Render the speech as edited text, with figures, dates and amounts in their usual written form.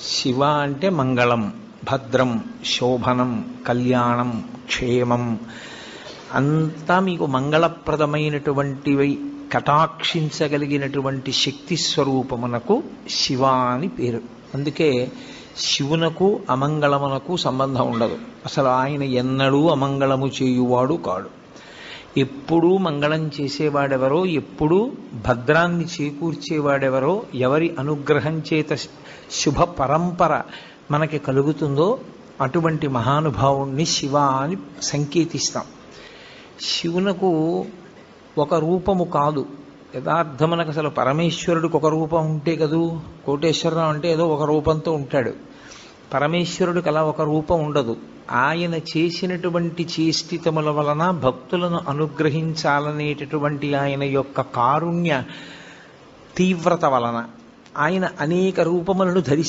శివ అంటే మంగళం, భద్రం, శోభనం, కళ్యాణం, క్షేమం అంతా మీకు మంగళప్రదమైనటువంటివి కటాక్షించగలిగినటువంటి శక్తి స్వరూపమునకు శివ అని పేరు. అందుకే శివునకు అమంగళమునకు సంబంధం ఉండదు. అసలు ఆయన ఎన్నడూ అమంగళము చేయువాడు కాడు. ఎప్పుడూ మంగళం చేసేవాడెవరో, ఎప్పుడూ భద్రాన్ని చేకూర్చేవాడెవరో, ఎవరి అనుగ్రహం చేత శుభ పరంపర మనకి కలుగుతుందో అటువంటి మహానుభావుణ్ణి శివ అని సంకేతిస్తాం. శివునకు ఒక రూపము కాదు, యథార్థమునకు అసలు పరమేశ్వరుడికి ఒక రూపం ఉంటే కదూ. కోటేశ్వరరావు అంటే ఏదో ఒక రూపంతో ఉంటాడు. పరమేశ్వరుడికి అలా ఒక రూపం ఉండదు. ఆయన చేసినటువంటి చేష్టితముల వలన భక్తులను అనుగ్రహించాలనేటటువంటి ఆయన యొక్క కారుణ్య తీవ్రత వలన ఆయన అనేక రూపములను ధరిస్తారు.